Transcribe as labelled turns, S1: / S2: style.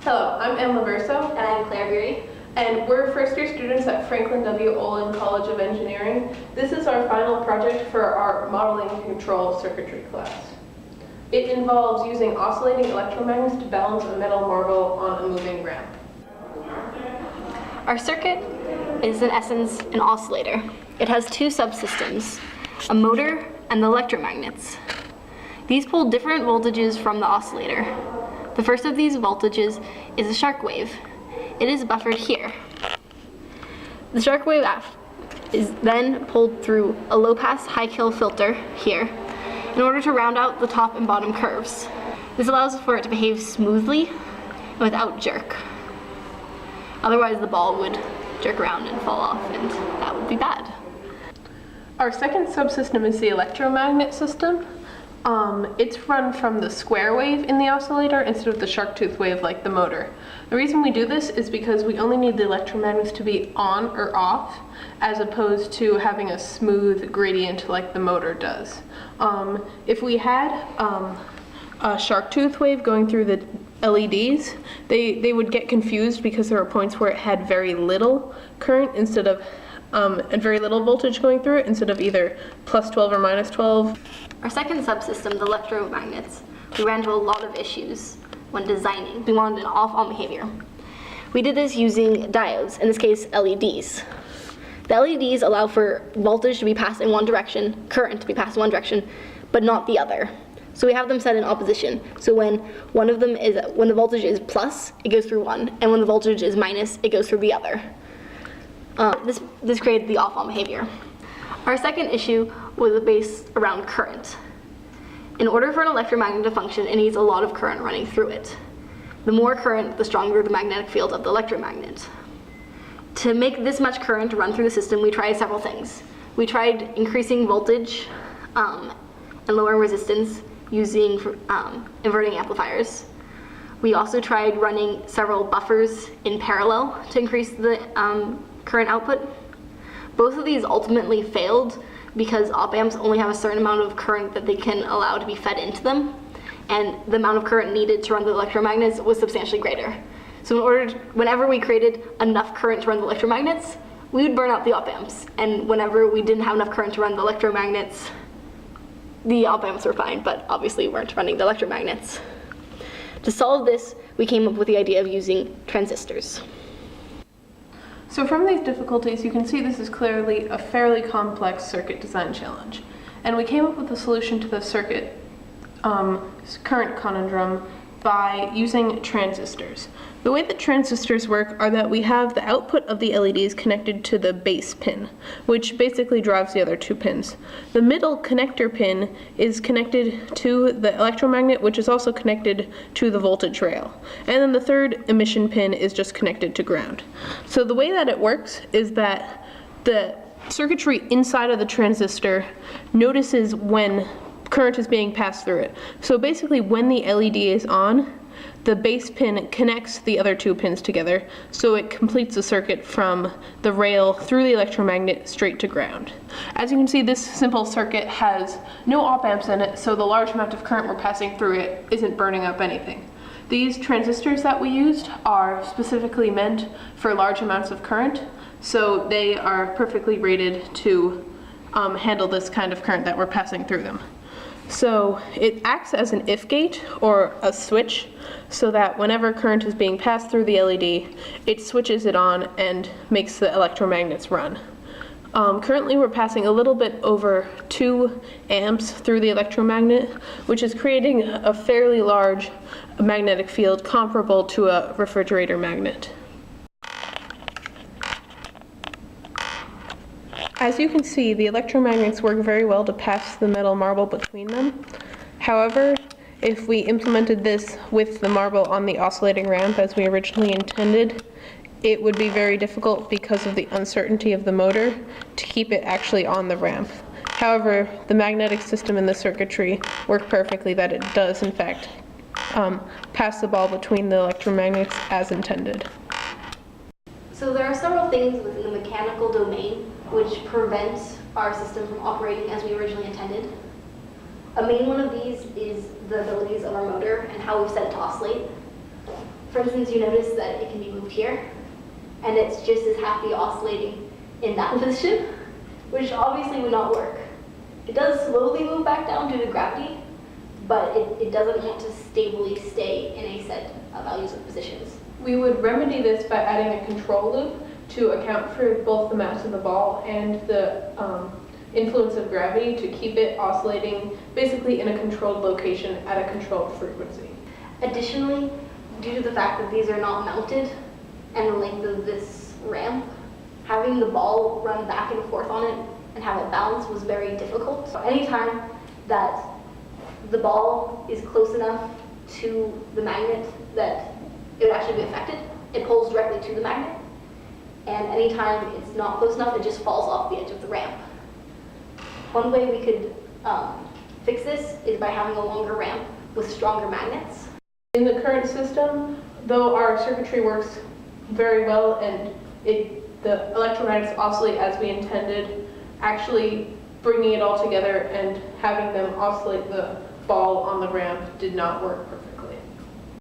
S1: Hello, I'm Emma Verso.
S2: And I'm Claire Beery.
S1: And we're first year students at Franklin W. Olin College of Engineering. This is our final project for our modeling and control circuitry class. It involves using oscillating electromagnets to balance a metal marble on a moving ramp.
S2: Our circuit is in essence an oscillator. It has two subsystems, a motor and the electromagnets. These pull different voltages from the oscillator. The first of these voltages is a shark wave. It is buffered here. The shark wave is then pulled through a low-pass, high-kill filter here in order to round out the top and bottom curves. This allows for it to behave smoothly and without jerk. Otherwise the ball would jerk around and fall off, and that would be bad.
S1: Our second subsystem is the electromagnet system. It's run from the square wave in the oscillator instead of the shark tooth wave like the motor. The reason we do this is because we only need the electromagnets to be on or off, as opposed to having a smooth gradient like the motor does. If we had a shark tooth wave going through the LEDs, they would get confused because there were points where it had very little current instead of and very little voltage going through it instead of either plus 12 or minus 12.
S2: Our second subsystem, the electromagnets, we ran into a lot of issues when designing. We wanted an off-on behavior. We did this using diodes, in this case LEDs. The LEDs allow for voltage to be passed in one direction, current to be passed in one direction, but not the other. So we have them set in opposition. So when when the voltage is plus, it goes through one, and when the voltage is minus, it goes through the other. This created the off-on behavior. Our second issue was based around current. In order for an electromagnet to function, it needs a lot of current running through it. The more current, the stronger the magnetic field of the electromagnet. To make this much current run through the system, we tried several things. We tried increasing voltage and lowering resistance using inverting amplifiers. We also tried running several buffers in parallel to increase the current output. Both of these ultimately failed because op-amps only have a certain amount of current that they can allow to be fed into them, and the amount of current needed to run the electromagnets was substantially greater. So whenever we created enough current to run the electromagnets, we would burn out the op-amps, and whenever we didn't have enough current to run the electromagnets, the op-amps were fine, but obviously weren't running the electromagnets. To solve this, we came up with the idea of using transistors.
S1: So from these difficulties, you can see this is clearly a fairly complex circuit design challenge. And we came up with a solution to the circuit current conundrum by using transistors. The way that transistors work are that we have the output of the LEDs connected to the base pin, which basically drives the other two pins. The middle connector pin is connected to the electromagnet, which is also connected to the voltage rail. And then the third emission pin is just connected to ground. So the way that it works is that the circuitry inside of the transistor notices when current is being passed through it. So basically when the LED is on, the base pin connects the other two pins together, so it completes the circuit from the rail through the electromagnet straight to ground. As you can see, this simple circuit has no op-amps in it, so the large amount of current we're passing through it isn't burning up anything. These transistors that we used are specifically meant for large amounts of current, so they are perfectly rated to handle this kind of current that we're passing through them. So it acts as an if gate or a switch, so that whenever current is being passed through the LED, it switches it on and makes the electromagnets run. Currently we're passing a little bit over 2 amps through the electromagnet, which is creating a fairly large magnetic field comparable to a refrigerator magnet. As you can see, the electromagnets work very well to pass the metal marble between them. However, if we implemented this with the marble on the oscillating ramp as we originally intended, it would be very difficult because of the uncertainty of the motor to keep it actually on the ramp. However, the magnetic system in the circuitry worked perfectly that it does, in fact, pass the ball between the electromagnets as intended.
S2: So there are several things within the mechanical domain which prevent our system from operating as we originally intended. A main one of these is the abilities of our motor and how we've set it to oscillate. For instance, you notice that it can be moved here, and it's just as happy oscillating in that position, which obviously would not work. It does slowly move back down due to gravity, but it doesn't want to stably stay in a set of values of positions.
S1: We would remedy this by adding a control loop to account for both the mass of the ball and the influence of gravity to keep it oscillating basically in a controlled location at a controlled frequency.
S2: Additionally, due to the fact that these are not mounted and the length of this ramp, having the ball run back and forth on it and have it bounce was very difficult. So anytime that the ball is close enough to the magnet that it would actually be affected, it pulls directly to the magnet. And anytime it's not close enough, it just falls off the edge of the ramp. One way we could fix this is by having a longer ramp with stronger magnets.
S1: In the current system, though our circuitry works very well and the electromagnets oscillate as we intended, actually bringing it all together and having them oscillate the ball on the ramp did not work perfectly.